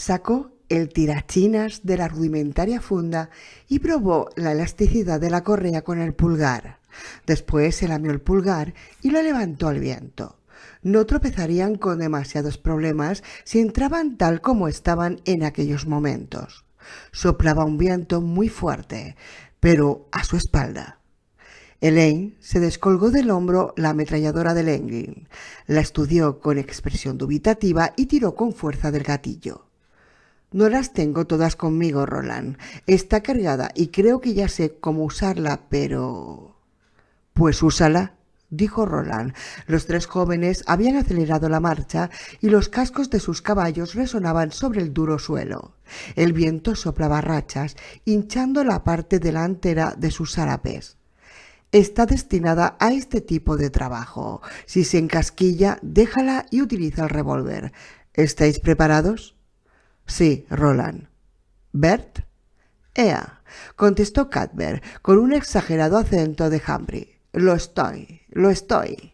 Sacó el tirachinas de la rudimentaria funda y probó la elasticidad de la correa con el pulgar. Después se lamió el pulgar y lo levantó al viento. No tropezarían con demasiados problemas si entraban tal como estaban en aquellos momentos. Soplaba un viento muy fuerte, pero a su espalda. Elaine se descolgó del hombro la ametralladora de Lenglin, la estudió con expresión dubitativa y tiró con fuerza del gatillo. No las tengo todas conmigo, Roland. Está cargada y creo que ya sé cómo usarla, pero... Pues úsala, dijo Roland. Los tres jóvenes habían acelerado la marcha y los cascos de sus caballos resonaban sobre el duro suelo. El viento soplaba a rachas, hinchando la parte delantera de sus zarapes. Está destinada a este tipo de trabajo. Si se encasquilla, déjala y utiliza el revólver. ¿Estáis preparados? Sí, Roland. ¿Bert? Ea, contestó Cuthbert con un exagerado acento de Humphrey. Lo estoy.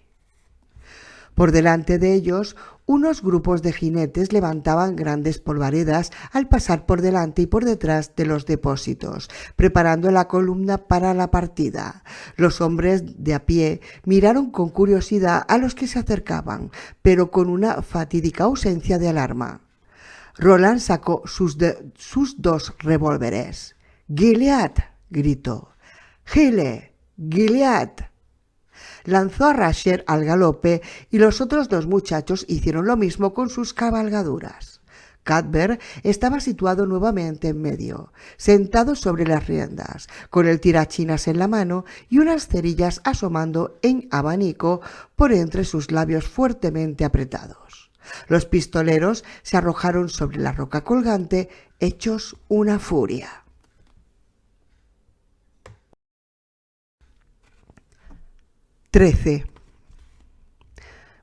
Por delante de ellos, unos grupos de jinetes levantaban grandes polvaredas al pasar por delante y por detrás de los depósitos, preparando la columna para la partida. Los hombres de a pie miraron con curiosidad a los que se acercaban, pero con una fatídica ausencia de alarma. Roland sacó sus dos revólveres. «¡Gilead!», gritó. «Gilead!». Lanzó a Rasher al galope y los otros dos muchachos hicieron lo mismo con sus cabalgaduras. Cuthbert estaba situado nuevamente en medio, sentado sobre las riendas, con el tirachinas en la mano y unas cerillas asomando en abanico por entre sus labios fuertemente apretados. Los pistoleros se arrojaron sobre la roca colgante, hechos una furia. 13.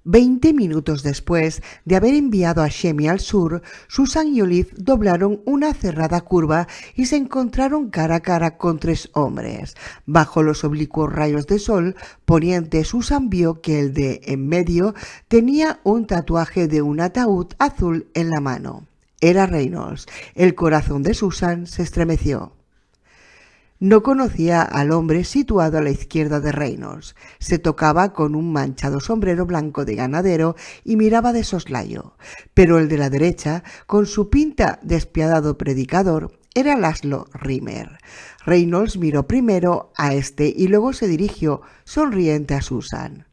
20 minutos después de haber enviado a Shemi al sur, Susan y Olive doblaron una cerrada curva y se encontraron cara a cara con tres hombres. Bajo los oblicuos rayos de sol poniente, Susan vio que el de en medio tenía un tatuaje de un ataúd azul en la mano. Era Reynolds. El corazón de Susan se estremeció. No conocía al hombre situado a la izquierda de Reynolds. Se tocaba con un manchado sombrero blanco de ganadero y miraba de soslayo. Pero el de la derecha, con su pinta despiadado predicador, era Laszlo Rimmer. Reynolds miró primero a este y luego se dirigió sonriente a Susan.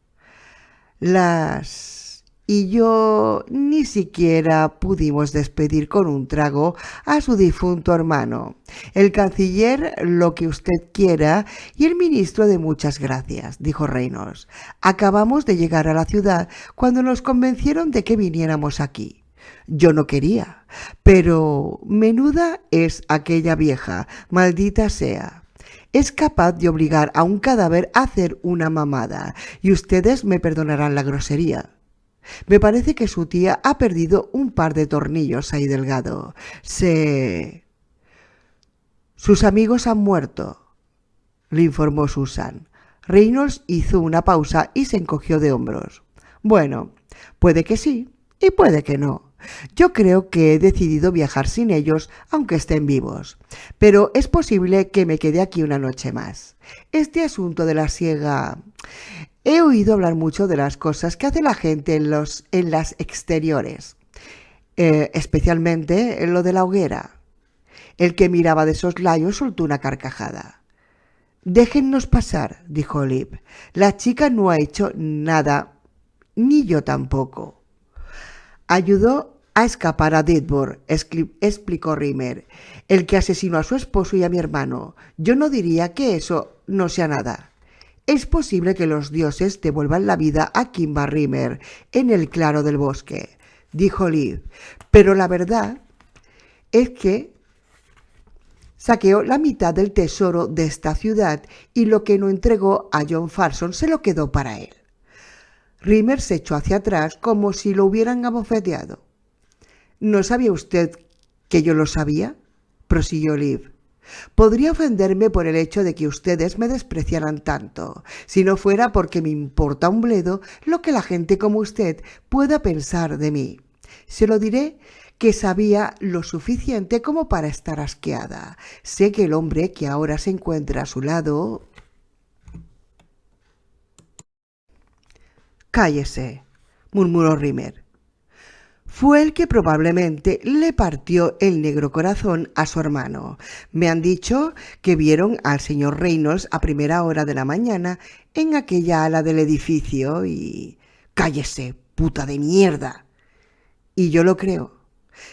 Y yo ni siquiera pudimos despedir con un trago a su difunto hermano. El canciller lo que usted quiera y el ministro de muchas gracias, dijo Reynolds. Acabamos de llegar a la ciudad cuando nos convencieron de que viniéramos aquí. Yo no quería, pero menuda es aquella vieja, maldita sea. Es capaz de obligar a un cadáver a hacer una mamada, y ustedes me perdonarán la grosería. Me parece que su tía ha perdido un par de tornillos ahí delgado. Sus amigos han muerto, le informó Susan. Reynolds hizo una pausa y se encogió de hombros. Bueno, puede que sí y puede que no. Yo creo que he decidido viajar sin ellos, aunque estén vivos. Pero es posible que me quede aquí una noche más. Este asunto de la siega... He oído hablar mucho de las cosas que hace la gente en las exteriores, especialmente en lo de la hoguera. El que miraba de soslayo soltó una carcajada. «Déjennos pasar», dijo Olive. «La chica no ha hecho nada, ni yo tampoco». «Ayudó a escapar a Didbor», explicó Rimmer, «el que asesinó a su esposo y a mi hermano. Yo no diría que eso no sea nada». «Es posible que los dioses devuelvan la vida a Kimba Rimmer en el claro del bosque», dijo Olive, «pero la verdad es que saqueó la mitad del tesoro de esta ciudad y lo que no entregó a John Farson se lo quedó para él». Rimmer se echó hacia atrás como si lo hubieran abofeteado. «¿No sabía usted que yo lo sabía?», prosiguió Olive. «Podría ofenderme por el hecho de que ustedes me despreciaran tanto, si no fuera porque me importa un bledo lo que la gente como usted pueda pensar de mí. Se lo diré que sabía lo suficiente como para estar asqueada. Sé que el hombre que ahora se encuentra a su lado... «Cállese», murmuró Rimmer. Fue el que probablemente le partió el negro corazón a su hermano. Me han dicho que vieron al señor Reynolds a primera hora de la mañana en aquella ala del edificio y... «Cállese, puta de mierda». Y yo lo creo.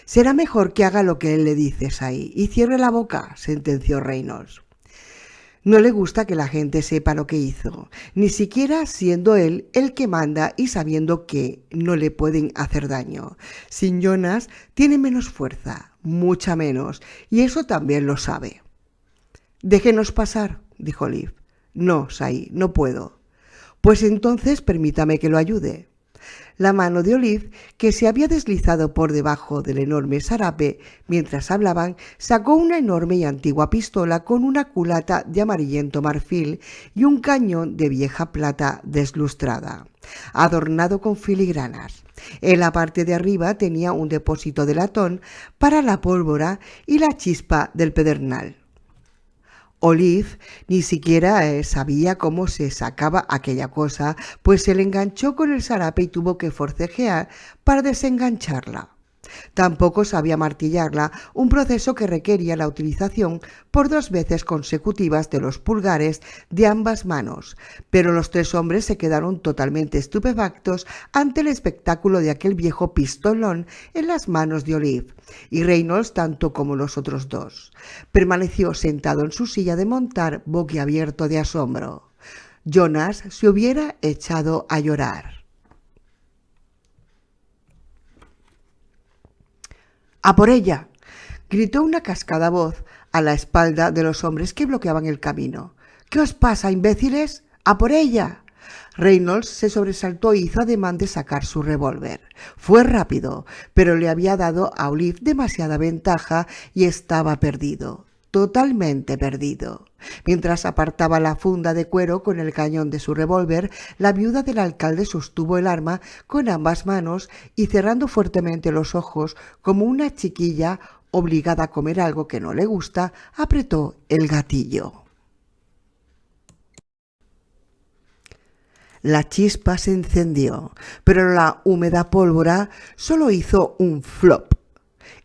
Será mejor que haga lo que él le dices ahí y cierre la boca, sentenció Reynolds. No le gusta que la gente sepa lo que hizo, ni siquiera siendo él el que manda y sabiendo que no le pueden hacer daño. Sin Jonas tiene menos fuerza, mucha menos, y eso también lo sabe. «Déjenos pasar», dijo Liv. «No, Sai, no puedo». «Pues entonces permítame que lo ayude». La mano de Olive, que se había deslizado por debajo del enorme zarape mientras hablaban, sacó una enorme y antigua pistola con una culata de amarillento marfil y un cañón de vieja plata deslustrada, adornado con filigranas. En la parte de arriba tenía un depósito de latón para la pólvora y la chispa del pedernal. Olive ni siquiera sabía cómo se sacaba aquella cosa, pues se le enganchó con el zarape y tuvo que forcejear para desengancharla. Tampoco sabía martillarla, un proceso que requería la utilización por 2 veces consecutivas de los pulgares de ambas manos, pero los 3 hombres se quedaron totalmente estupefactos ante el espectáculo de aquel viejo pistolón en las manos de Olive, y Reynolds, tanto como los otros 2. Permaneció sentado en su silla de montar, boquiabierto de asombro. Jonas se hubiera echado a llorar. «¡A por ella!», gritó una cascada voz a la espalda de los hombres que bloqueaban el camino. «¿Qué os pasa, imbéciles? ¡A por ella!». Reynolds se sobresaltó e hizo ademán de sacar su revólver. Fue rápido, pero le había dado a Olive demasiada ventaja y estaba perdido. Totalmente perdido. Mientras apartaba la funda de cuero con el cañón de su revólver, la viuda del alcalde sostuvo el arma con ambas manos y, cerrando fuertemente los ojos como una chiquilla obligada a comer algo que no le gusta, apretó el gatillo. La chispa se encendió, pero la húmeda pólvora solo hizo un flop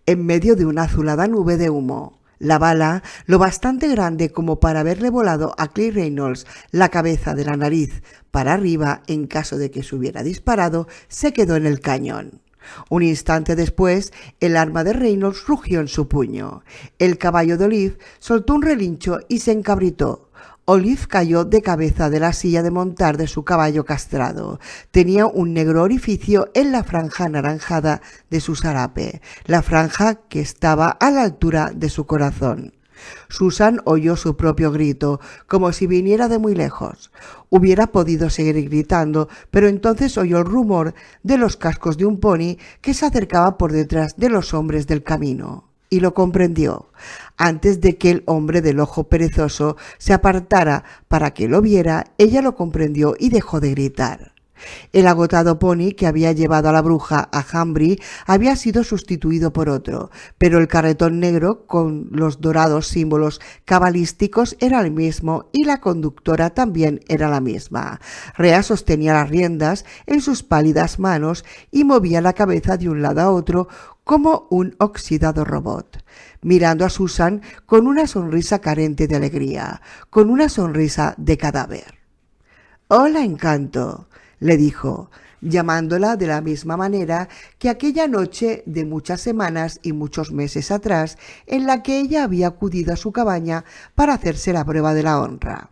en medio de una azulada nube de humo. La bala, lo bastante grande como para haberle volado a Clay Reynolds la cabeza de la nariz para arriba en caso de que se hubiera disparado, se quedó en el cañón. Un instante después, el arma de Reynolds rugió en su puño. El caballo de Olive soltó un relincho y se encabritó. Olive cayó de cabeza de la silla de montar de su caballo castrado. Tenía un negro orificio en la franja anaranjada de su zarape, la franja que estaba a la altura de su corazón. Susan oyó su propio grito, como si viniera de muy lejos. Hubiera podido seguir gritando, pero entonces oyó el rumor de los cascos de un pony que se acercaba por detrás de los hombres del camino. Y lo comprendió. Antes de que el hombre del ojo perezoso se apartara para que lo viera, ella lo comprendió y dejó de gritar. El agotado pony que había llevado a la bruja a Hambry había sido sustituido por otro, pero el carretón negro con los dorados símbolos cabalísticos era el mismo y la conductora también era la misma. Rhea sostenía las riendas en sus pálidas manos y movía la cabeza de un lado a otro como un oxidado robot, mirando a Susan con una sonrisa carente de alegría, con una sonrisa de cadáver. «Hola, Encanto», le dijo, llamándola de la misma manera que aquella noche de muchas semanas y muchos meses atrás en la que ella había acudido a su cabaña para hacerse la prueba de la honra.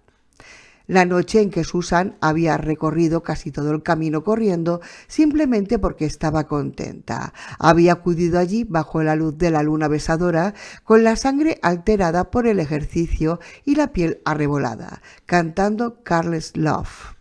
La noche en que Susan había recorrido casi todo el camino corriendo simplemente porque estaba contenta. Había acudido allí bajo la luz de la luna besadora, con la sangre alterada por el ejercicio y la piel arrebolada, cantando Careless Love.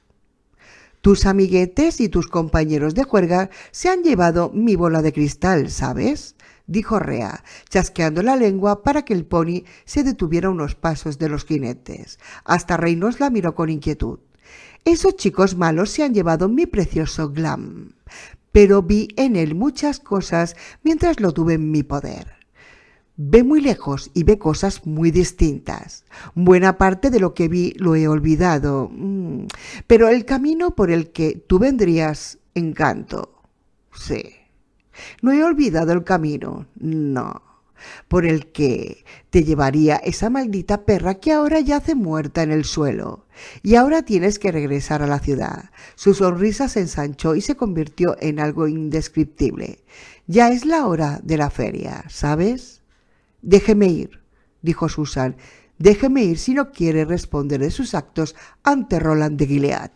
«Tus amiguetes y tus compañeros de juerga se han llevado mi bola de cristal, ¿sabes?», dijo Rhea, chasqueando la lengua para que el pony se detuviera unos pasos de los jinetes. Hasta Reynolds la miró con inquietud. «Esos chicos malos se han llevado mi precioso glam». pero vi en él muchas cosas mientras lo tuve en mi poder. Ve muy lejos y ve cosas muy distintas. Buena parte de lo que vi lo he olvidado, pero el camino por el que tú vendrías, Encanto, sí. No he olvidado el camino, no, por el que te llevaría esa maldita perra que ahora yace muerta en el suelo. Y ahora tienes que regresar a la ciudad. Su sonrisa se ensanchó y se convirtió en algo indescriptible. Ya es la hora de la feria, ¿sabes? Déjeme ir, dijo Susan. Déjeme ir si no quiere responder de sus actos ante Roland de Gilead.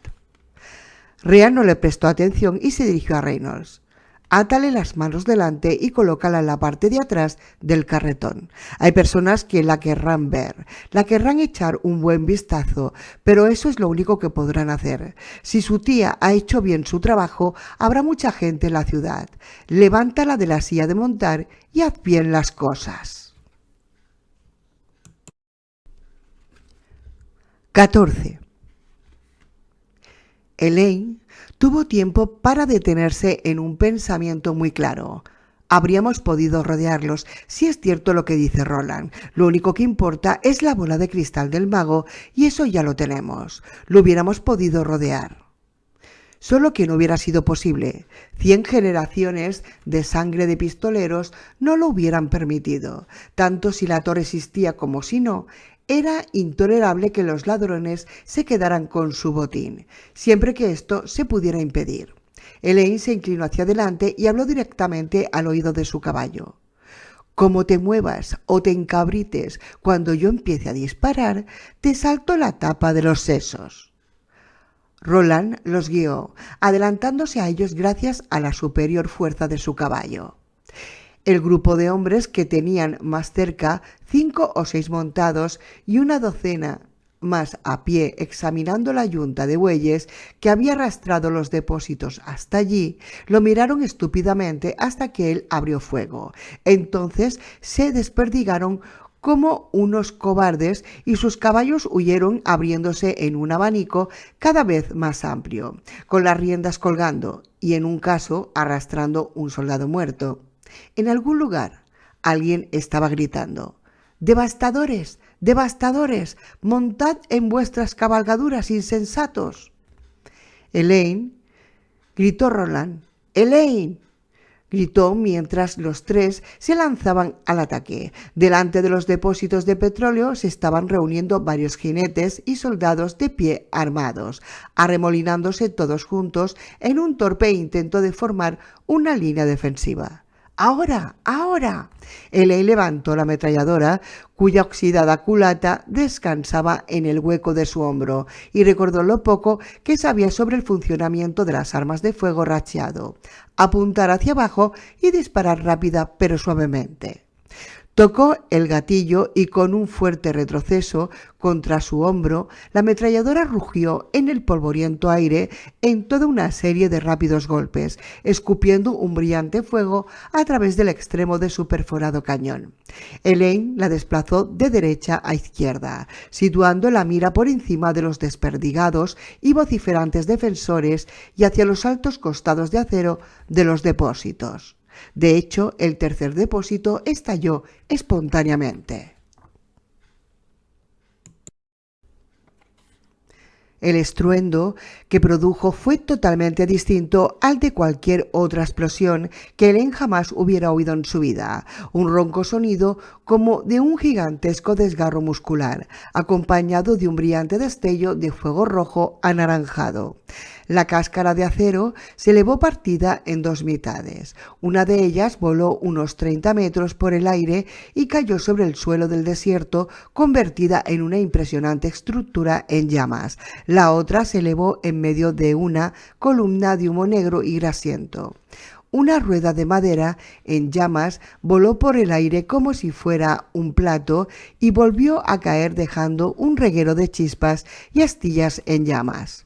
Rhea no le prestó atención y se dirigió a Reynolds. Átale las manos delante y colócala en la parte de atrás del carretón. Hay personas que la querrán ver, la querrán echar un buen vistazo, pero eso es lo único que podrán hacer. Si su tía ha hecho bien su trabajo, habrá mucha gente en la ciudad. Levántala de la silla de montar y haz bien las cosas. 14. Elaine tuvo tiempo para detenerse en un pensamiento muy claro. Habríamos podido rodearlos, si es cierto lo que dice Roland. Lo único que importa es la bola de cristal del mago, y eso ya lo tenemos. Lo hubiéramos podido rodear. Solo que no hubiera sido posible. 100 generaciones de sangre de pistoleros no lo hubieran permitido, tanto si la torre existía como si no. Era intolerable que los ladrones se quedaran con su botín, siempre que esto se pudiera impedir. Elaine se inclinó hacia adelante y habló directamente al oído de su caballo. Como te muevas o te encabrites cuando yo empiece a disparar, te salto la tapa de los sesos. Roland los guió, adelantándose a ellos gracias a la superior fuerza de su caballo. El grupo de hombres que tenían más cerca 5 o 6 montados y una docena más a pie examinando la yunta de bueyes que había arrastrado los depósitos hasta allí, lo miraron estúpidamente hasta que él abrió fuego. Entonces se desperdigaron como unos cobardes y sus caballos huyeron abriéndose en un abanico cada vez más amplio, con las riendas colgando y en un caso arrastrando un soldado muerto. En algún lugar alguien estaba gritando: ¡Devastadores! ¡Devastadores! ¡Montad en vuestras cabalgaduras, insensatos! Elaine, gritó Roland. ¡Elaine!, gritó mientras los tres se lanzaban al ataque. Delante de los depósitos de petróleo se estaban reuniendo varios jinetes y soldados de pie armados, arremolinándose todos juntos en un torpe intento de formar una línea defensiva. ¡Ahora! ¡Ahora! Elaine levantó la ametralladora, cuya oxidada culata descansaba en el hueco de su hombro, y recordó lo poco que sabía sobre el funcionamiento de las armas de fuego racheado. Apuntar hacia abajo y disparar rápida pero suavemente. Tocó el gatillo y con un fuerte retroceso contra su hombro, la ametralladora rugió en el polvoriento aire en toda una serie de rápidos golpes, escupiendo un brillante fuego a través del extremo de su perforado cañón. Elaine la desplazó de derecha a izquierda, situando la mira por encima de los desperdigados y vociferantes defensores y hacia los altos costados de acero de los depósitos. De hecho, el tercer depósito estalló espontáneamente. El estruendo que produjo fue totalmente distinto al de cualquier otra explosión que Elaine jamás hubiera oído en su vida. Un ronco sonido como de un gigantesco desgarro muscular, acompañado de un brillante destello de fuego rojo anaranjado. La cáscara de acero se elevó partida en 2 mitades. Una de ellas voló unos 30 metros por el aire y cayó sobre el suelo del desierto, convertida en una impresionante estructura en llamas. La otra se elevó en medio de una columna de humo negro y grasiento. Una rueda de madera en llamas voló por el aire como si fuera un plato y volvió a caer dejando un reguero de chispas y astillas en llamas.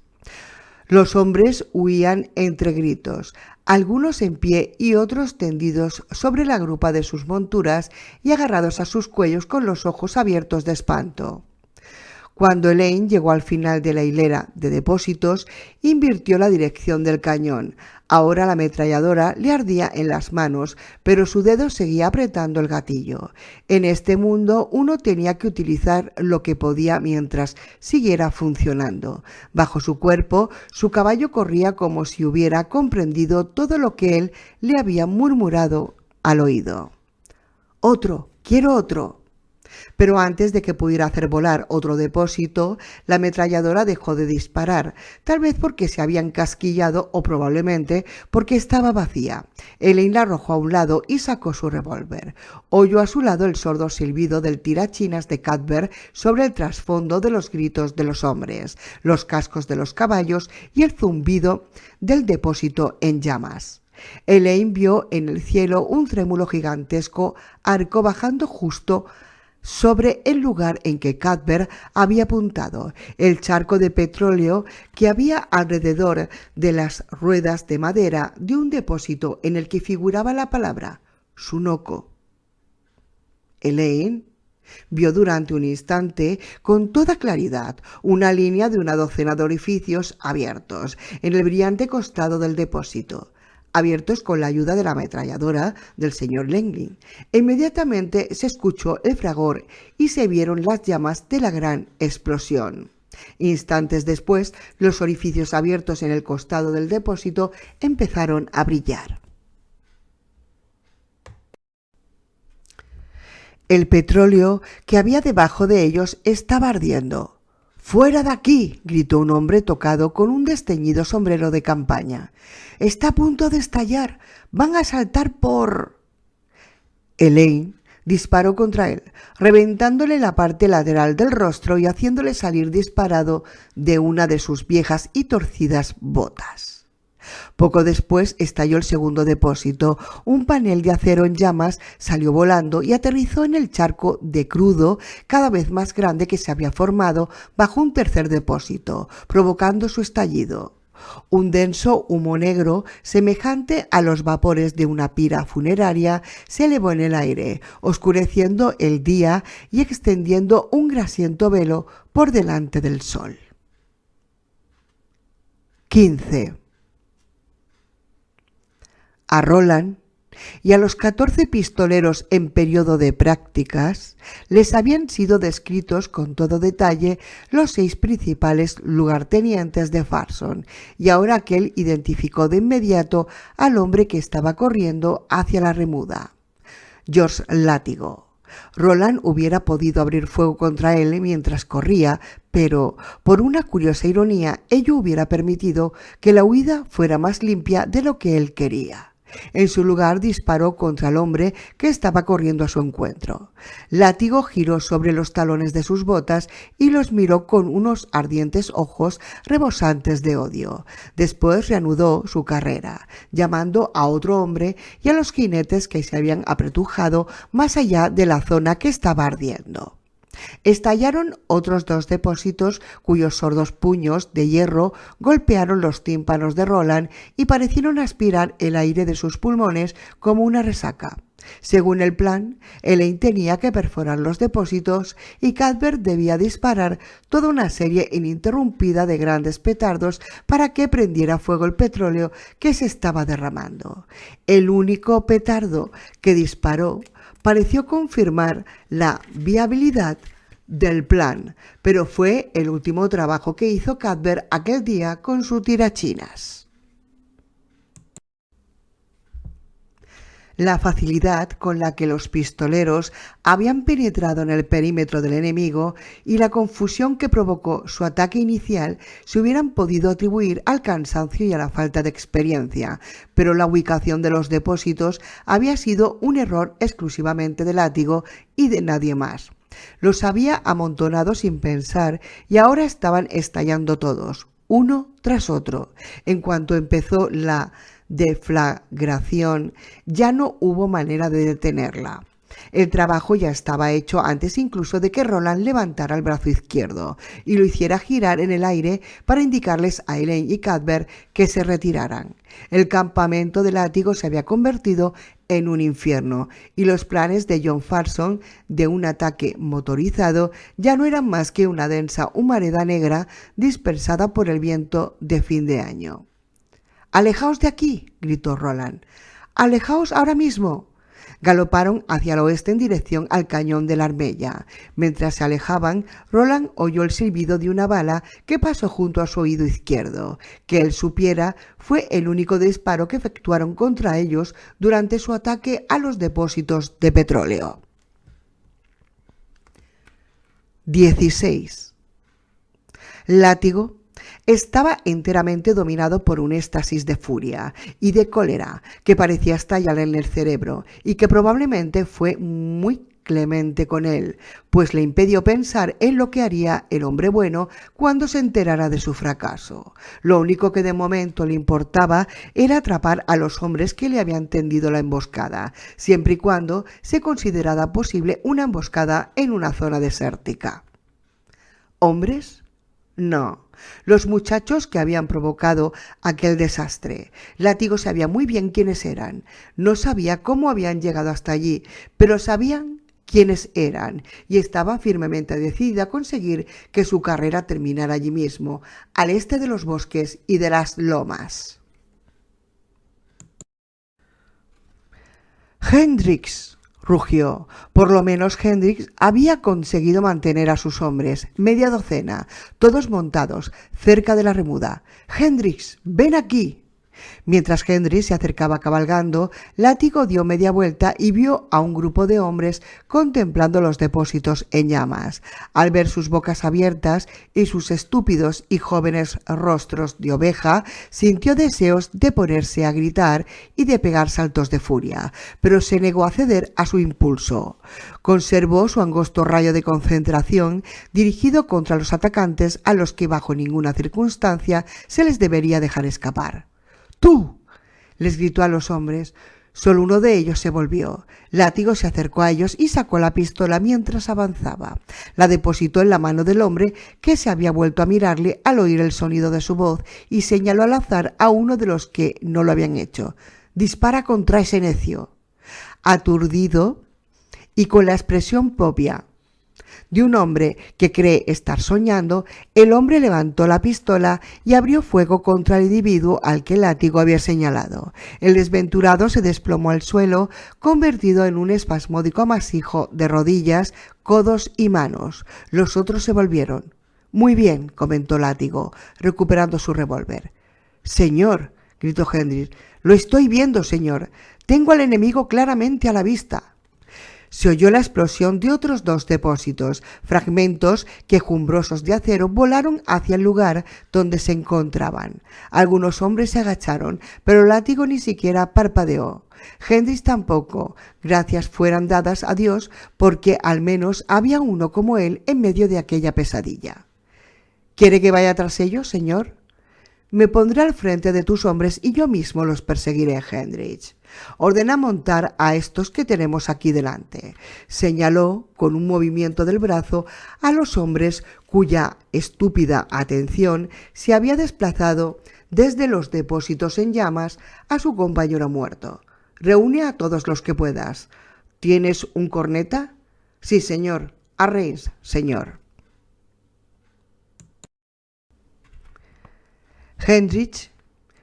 Los hombres huían entre gritos, algunos en pie y otros tendidos sobre la grupa de sus monturas y agarrados a sus cuellos con los ojos abiertos de espanto. Cuando Elaine llegó al final de la hilera de depósitos, invirtió la dirección del cañón. Ahora la ametralladora le ardía en las manos, pero su dedo seguía apretando el gatillo. En este mundo uno tenía que utilizar lo que podía mientras siguiera funcionando. Bajo su cuerpo, su caballo corría como si hubiera comprendido todo lo que él le había murmurado al oído. «Otro, quiero otro». Pero antes de que pudiera hacer volar otro depósito, la ametralladora dejó de disparar, tal vez porque se había encasquillado o probablemente porque estaba vacía. Elaine la arrojó a un lado y sacó su revólver. Oyó a su lado el sordo silbido del tirachinas de Cuthbert sobre el trasfondo de los gritos de los hombres, los cascos de los caballos y el zumbido del depósito en llamas. Elaine vio en el cielo un trémulo gigantesco arco bajando justo sobre el lugar en que Cuthbert había apuntado. El charco de petróleo que había alrededor de las ruedas de madera de un depósito en el que figuraba la palabra Sunoco. Elaine vio durante un instante con toda claridad una línea de una docena de orificios abiertos en el brillante costado del depósito, abiertos con la ayuda de la ametralladora del señor Langley. Inmediatamente se escuchó el fragor y se vieron las llamas de la gran explosión. Instantes después, los orificios abiertos en el costado del depósito empezaron a brillar. El petróleo que había debajo de ellos estaba ardiendo. «¡Fuera de aquí!», gritó un hombre tocado con un desteñido sombrero de campaña. «Está a punto de estallar. Van a saltar por...». Elaine disparó contra él, reventándole la parte lateral del rostro y haciéndole salir disparado de una de sus viejas y torcidas botas. Poco después estalló el segundo depósito. Un panel de acero en llamas salió volando y aterrizó en el charco de crudo cada vez más grande que se había formado bajo un tercer depósito, provocando su estallido. Un denso humo negro, semejante a los vapores de una pira funeraria, se elevó en el aire, oscureciendo el día y extendiendo un grasiento velo por delante del sol. 15. A Roland y a los 14 pistoleros en periodo de prácticas les habían sido descritos con todo detalle los 6 principales lugartenientes de Farson, y ahora aquel identificó de inmediato al hombre que estaba corriendo hacia la remuda. George Látigo. Roland hubiera podido abrir fuego contra él mientras corría, pero, por una curiosa ironía, ello hubiera permitido que la huida fuera más limpia de lo que él quería. En su lugar disparó contra el hombre que estaba corriendo a su encuentro. Látigo giró sobre los talones de sus botas y los miró con unos ardientes ojos rebosantes de odio. Después reanudó su carrera, llamando a otro hombre y a los jinetes que se habían apretujado más allá de la zona que estaba ardiendo. Estallaron otros 2 depósitos cuyos sordos puños de hierro golpearon los tímpanos de Roland y parecieron aspirar el aire de sus pulmones como una resaca. Según el plan, Elaine tenía que perforar los depósitos y Cuthbert debía disparar toda una serie ininterrumpida de grandes petardos para que prendiera fuego el petróleo que se estaba derramando. El único petardo que disparó pareció confirmar la viabilidad del plan, pero fue el último trabajo que hizo Cuthbert aquel día con su tirachinas. La facilidad con la que los pistoleros habían penetrado en el perímetro del enemigo y la confusión que provocó su ataque inicial se hubieran podido atribuir al cansancio y a la falta de experiencia, pero la ubicación de los depósitos había sido un error exclusivamente de Látigo y de nadie más. Los había amontonado sin pensar y ahora estaban estallando todos, uno tras otro. En cuanto empezó la deflagración, ya no hubo manera de detenerla. El trabajo ya estaba hecho antes incluso de que Roland levantara el brazo izquierdo y lo hiciera girar en el aire para indicarles a Elaine y Cuthbert que se retiraran. El campamento de Látigo se había convertido en un infierno, y los planes de John Farson de un ataque motorizado ya no eran más que una densa humareda negra dispersada por el viento de fin de año. «¡Alejaos de aquí!», gritó Roland. «¡Alejaos ahora mismo!». Galoparon hacia el oeste en dirección al cañón de la Armella. Mientras se alejaban, Roland oyó el silbido de una bala que pasó junto a su oído izquierdo. Que él supiera, fue el único disparo que efectuaron contra ellos durante su ataque a los depósitos de petróleo. 16. Látigo estaba enteramente dominado por un éxtasis de furia y de cólera que parecía estallar en el cerebro y que probablemente fue muy clemente con él, pues le impidió pensar en lo que haría el hombre bueno cuando se enterara de su fracaso. Lo único que de momento le importaba era atrapar a los hombres que le habían tendido la emboscada, siempre y cuando se considerara posible una emboscada en una zona desértica. ¿Hombres? No. Los muchachos que habían provocado aquel desastre. Látigo sabía muy bien quiénes eran. No sabía cómo habían llegado hasta allí, pero sabían quiénes eran y estaba firmemente decidida a conseguir que su carrera terminara allí mismo, al este de los bosques y de las lomas. «Hendrix», rugió. Por lo menos Hendrix había conseguido mantener a sus hombres, media docena, todos montados, cerca de la remuda. «Hendrix, ven aquí». Mientras Hendrix se acercaba cabalgando, Látigo dio media vuelta y vio a un grupo de hombres contemplando los depósitos en llamas. Al ver sus bocas abiertas y sus estúpidos y jóvenes rostros de oveja, sintió deseos de ponerse a gritar y de pegar saltos de furia, pero se negó a ceder a su impulso. Conservó su angosto rayo de concentración dirigido contra los atacantes a los que bajo ninguna circunstancia se les debería dejar escapar. «¡Tú!», les gritó a los hombres. Solo uno de ellos se volvió. Látigo se acercó a ellos y sacó la pistola mientras avanzaba. La depositó en la mano del hombre, que se había vuelto a mirarle al oír el sonido de su voz, y señaló al azar a uno de los que no lo habían hecho. «Dispara contra ese necio». Aturdido y con la expresión propia de un hombre que cree estar soñando, el hombre levantó la pistola y abrió fuego contra el individuo al que Látigo había señalado. El desventurado se desplomó al suelo, convertido en un espasmódico amasijo de rodillas, codos y manos. Los otros se volvieron. «Muy bien», comentó Látigo, recuperando su revólver. «Señor», gritó Hendrix, «lo estoy viendo, señor. Tengo al enemigo claramente a la vista». Se oyó la explosión de otros dos depósitos. Fragmentos quejumbrosos de acero volaron hacia el lugar donde se encontraban. Algunos hombres se agacharon, pero Látigo ni siquiera parpadeó. Hendrix tampoco. Gracias fueran dadas a Dios, porque al menos había uno como él en medio de aquella pesadilla. «¿Quiere que vaya tras ellos, señor?» «Me pondré al frente de tus hombres y yo mismo los perseguiré, Hendrix. Ordena montar a estos que tenemos aquí delante». Señaló con un movimiento del brazo a los hombres cuya estúpida atención se había desplazado desde los depósitos en llamas a su compañero muerto. «Reúne a todos los que puedas. ¿Tienes un corneta?» «Sí, señor. A Reins, señor». Hendrix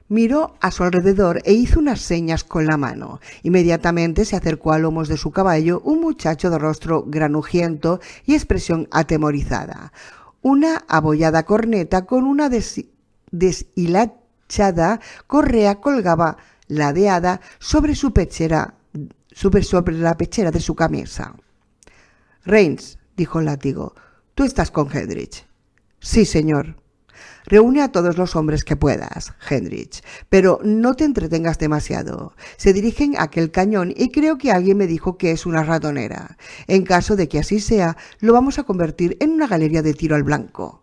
miró a su alrededor e hizo unas señas con la mano. Inmediatamente se acercó a lomos de su caballo un muchacho de rostro granujiento y expresión atemorizada. Una abollada corneta con una deshilachada correa colgaba ladeada sobre su pechera, sobre la pechera de su camisa. «Reins», dijo Látigo, «¿tú estás con Hendrix?» «Sí, señor». «Reúne a todos los hombres que puedas, Hendrix, pero no te entretengas demasiado. Se dirigen a aquel cañón y creo que alguien me dijo que es una ratonera. En caso de que así sea, lo vamos a convertir en una galería de tiro al blanco».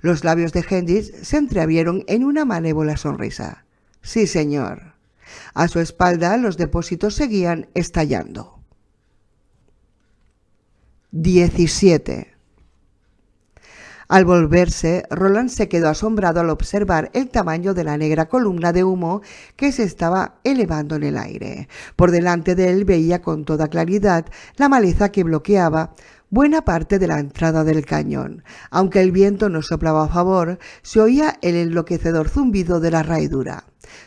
Los labios de Hendrix se entreabrieron en una malévola sonrisa. «Sí, señor». A su espalda los depósitos seguían estallando. 17. Al volverse, Roland se quedó asombrado al observar el tamaño de la negra columna de humo que se estaba elevando en el aire. Por delante de él veía con toda claridad la maleza que bloqueaba buena parte de la entrada del cañón. Aunque el viento no soplaba a favor, se oía el enloquecedor zumbido de la herradura.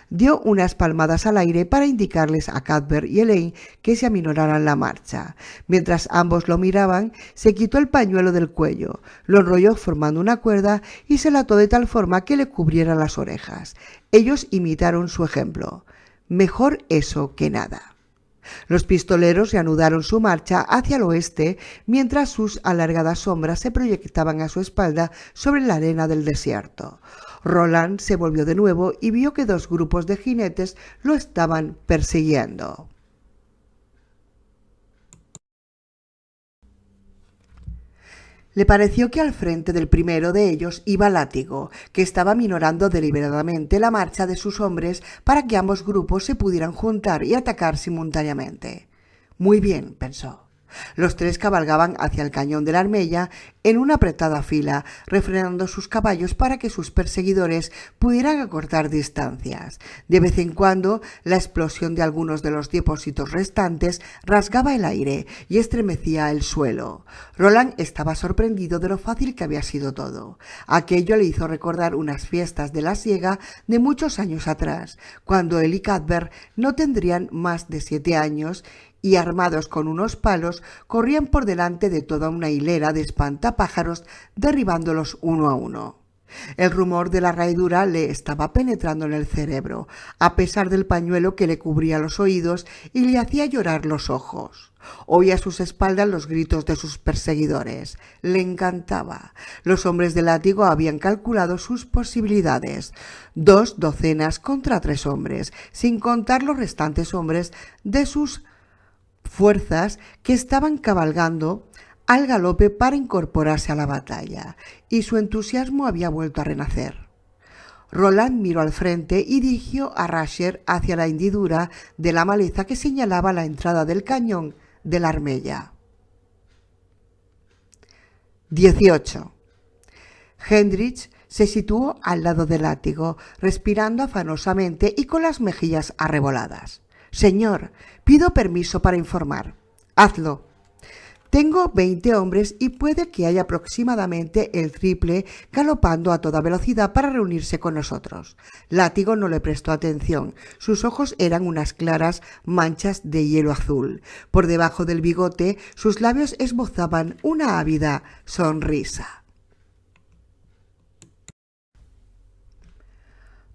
Dio unas palmadas al aire para indicarles a Cuthbert y Elaine que se aminoraran la marcha. Mientras ambos lo miraban, se quitó el pañuelo del cuello, lo enrolló formando una cuerda y se la ató de tal forma que le cubriera las orejas. Ellos imitaron su ejemplo. Mejor eso que nada. Los pistoleros reanudaron su marcha hacia el oeste mientras sus alargadas sombras se proyectaban a su espalda sobre la arena del desierto. Roland se volvió de nuevo y vio que dos grupos de jinetes lo estaban persiguiendo. Le pareció que al frente del primero de ellos iba Látigo, que estaba minorando deliberadamente la marcha de sus hombres para que ambos grupos se pudieran juntar y atacar simultáneamente. Muy bien, pensó. Los tres cabalgaban hacia el cañón de la Armella en una apretada fila, refrenando sus caballos para que sus perseguidores pudieran acortar distancias. De vez en cuando, la explosión de algunos de los depósitos restantes rasgaba el aire y estremecía el suelo. Roland estaba sorprendido de lo fácil que había sido todo. Aquello le hizo recordar unas fiestas de la siega de muchos años atrás, cuando él y Cuthbert no tendrían más de 7 años y armados con unos palos corrían por delante de toda una hilera de espantapájaros derribándolos uno a uno. El rumor de la herradura le estaba penetrando en el cerebro, a pesar del pañuelo que le cubría los oídos y le hacía llorar los ojos. Oía a sus espaldas los gritos de sus perseguidores. Le encantaba. Los hombres de Látigo habían calculado sus posibilidades. 2 docenas contra 3 hombres, sin contar los restantes hombres de sus fuerzas que estaban cabalgando al galope para incorporarse a la batalla, y su entusiasmo había vuelto a renacer. Roland miró al frente y dirigió a Rasher hacia la hendidura de la maleza que señalaba la entrada del cañón de la Armella. 18. Hendricks se situó al lado del Látigo, respirando afanosamente y con las mejillas arreboladas. «Señor, pido permiso para informar». «Hazlo». «Tengo 20 hombres y puede que haya aproximadamente el triple galopando a toda velocidad para reunirse con nosotros». Látigo no le prestó atención. Sus ojos eran unas claras manchas de hielo azul. Por debajo del bigote, sus labios esbozaban una ávida sonrisa.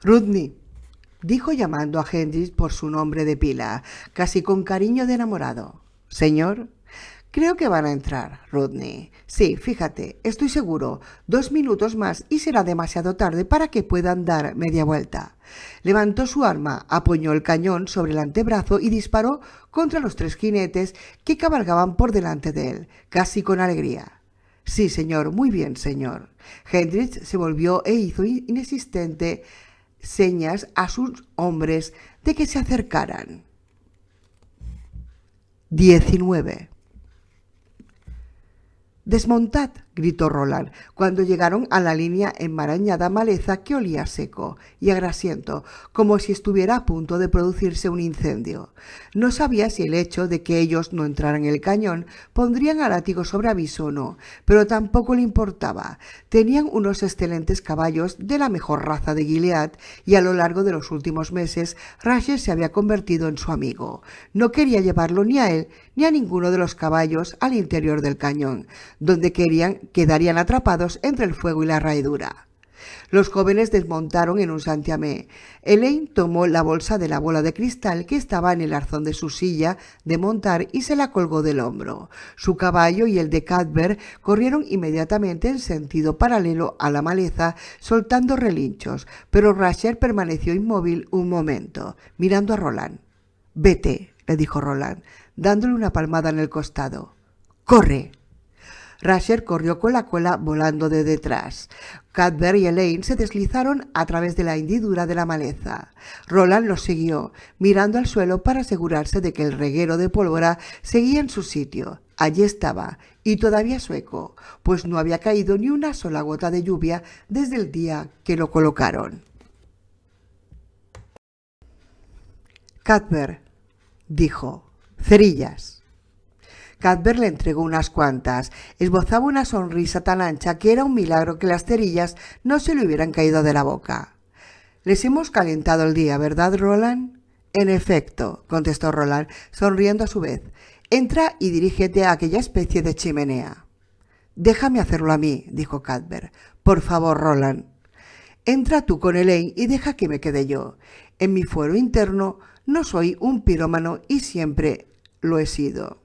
«Rodney», dijo llamando a Hendricks por su nombre de pila, casi con cariño de enamorado. «Señor». «Creo que van a entrar, Rodney. Sí, fíjate, estoy seguro. 2 minutos más y será demasiado tarde para que puedan dar media vuelta». Levantó su arma, apoyó el cañón sobre el antebrazo y disparó contra los 3 jinetes que cabalgaban por delante de él, casi con alegría. «Sí, señor, muy bien, señor». Hendricks se volvió e hizo inexistente señas a sus hombres de que se acercaran. 19. «Desmontad», gritó Roland, cuando llegaron a la línea enmarañada maleza que olía seco y a grasiento, como si estuviera a punto de producirse un incendio. No sabía si el hecho de que ellos no entraran en el cañón pondrían a Látigo sobre aviso o no, pero tampoco le importaba. Tenían unos excelentes caballos de la mejor raza de Gilead y a lo largo de los últimos meses Rasher se había convertido en su amigo. No quería llevarlo ni a él ni a ninguno de los caballos al interior del cañón, donde quedarían atrapados entre el fuego y la herradura. Los jóvenes desmontaron en un santiamén. Elaine tomó la bolsa de la bola de cristal que estaba en el arzón de su silla de montar y se la colgó del hombro. Su caballo y el de Cuthbert corrieron inmediatamente en sentido paralelo a la maleza, soltando relinchos, pero Rasher permaneció inmóvil un momento, mirando a Roland. «Vete», le dijo Roland, dándole una palmada en el costado. «Corre». Rasher corrió con la cola volando de detrás. Cuthbert y Elaine se deslizaron a través de la hendidura de la maleza. Roland los siguió, mirando al suelo para asegurarse de que el reguero de pólvora seguía en su sitio. Allí estaba, y todavía sueco, pues no había caído ni una sola gota de lluvia desde el día que lo colocaron. Cadber, dijo, cerillas. Cadber le entregó unas cuantas. Esbozaba una sonrisa tan ancha que era un milagro que las cerillas no se le hubieran caído de la boca. Les hemos calentado el día, ¿verdad, Roland? En efecto, contestó Roland, sonriendo a su vez. Entra y dirígete a aquella especie de chimenea. Déjame hacerlo a mí, dijo Cadber. Por favor, Roland. Entra tú con Elaine y deja que me quede yo. En mi fuero interno no soy un pirómano y siempre lo he sido.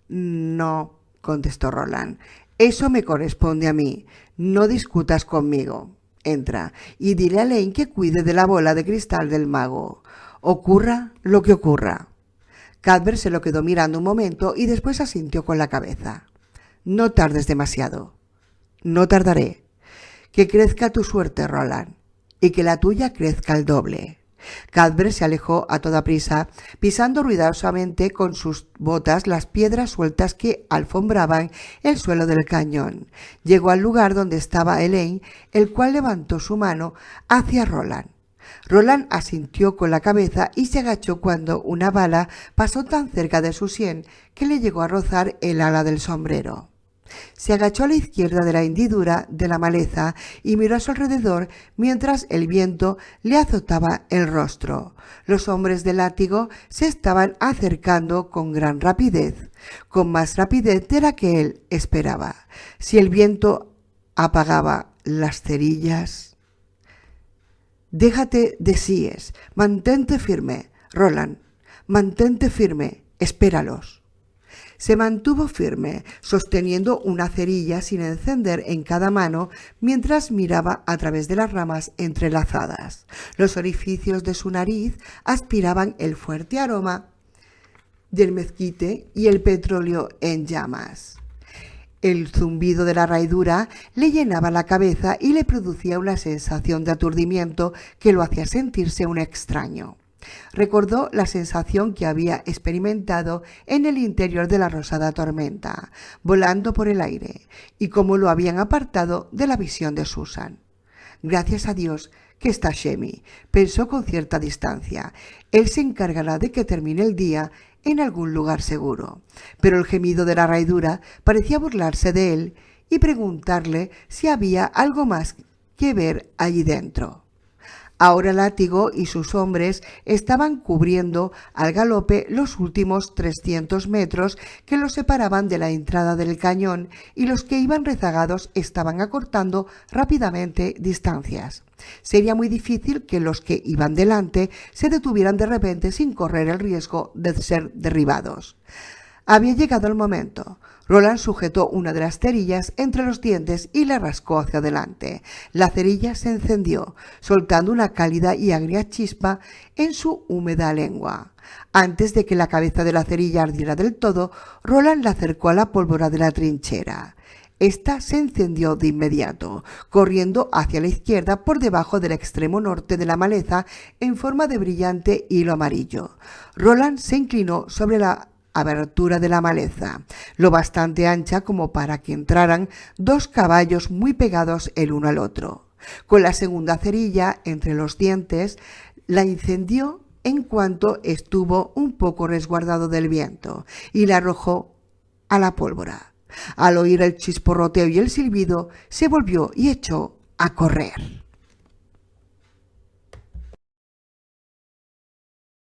No, contestó Roland. Eso me corresponde a mí. No discutas conmigo. Entra y dile a Elaine que cuide de la bola de cristal del mago. Ocurra lo que ocurra. Cadber se lo quedó mirando un momento y después asintió con la cabeza. No tardes demasiado. No tardaré. Que crezca tu suerte, Roland, y que la tuya crezca al doble. Cadber se alejó a toda prisa, pisando ruidosamente con sus botas las piedras sueltas que alfombraban el suelo del cañón. Llegó al lugar donde estaba Elaine, el cual levantó su mano hacia Roland. Roland asintió con la cabeza y se agachó cuando una bala pasó tan cerca de su sien que le llegó a rozar el ala del sombrero. Se agachó a la izquierda de la hendidura de la maleza y miró a su alrededor mientras el viento le azotaba el rostro. Los hombres de látigo se estaban acercando con gran rapidez, con más rapidez de la que él esperaba. Si el viento apagaba las cerillas... Déjate de síes, mantente firme, Roland, mantente firme, espéralos. Se mantuvo firme, sosteniendo una cerilla sin encender en cada mano mientras miraba a través de las ramas entrelazadas. Los orificios de su nariz aspiraban el fuerte aroma del mezquite y el petróleo en llamas. El zumbido de la raidura le llenaba la cabeza y le producía una sensación de aturdimiento que lo hacía sentirse un extraño. Recordó la sensación que había experimentado en el interior de la rosada tormenta, volando por el aire, y cómo lo habían apartado de la visión de Susan. Gracias a Dios que está Shemi, pensó con cierta distancia. Él se encargará de que termine el día en algún lugar seguro. Pero el gemido de la raidura parecía burlarse de él y preguntarle si había algo más que ver allí dentro. Ahora Látigo y sus hombres estaban cubriendo al galope los últimos 300 metros que los separaban de la entrada del cañón, y los que iban rezagados estaban acortando rápidamente distancias. Sería muy difícil que los que iban delante se detuvieran de repente sin correr el riesgo de ser derribados. Había llegado el momento. Roland sujetó una de las cerillas entre los dientes y la rascó hacia adelante. La cerilla se encendió, soltando una cálida y agria chispa en su húmeda lengua. Antes de que la cabeza de la cerilla ardiera del todo, Roland la acercó a la pólvora de la trinchera. Esta se encendió de inmediato, corriendo hacia la izquierda por debajo del extremo norte de la maleza en forma de brillante hilo amarillo. Roland se inclinó sobre la abertura de la maleza, lo bastante ancha como para que entraran dos caballos muy pegados el uno al otro. Con la segunda cerilla entre los dientes, la incendió en cuanto estuvo un poco resguardado del viento y la arrojó a la pólvora. Al oír el chisporroteo y el silbido, se volvió y echó a correr.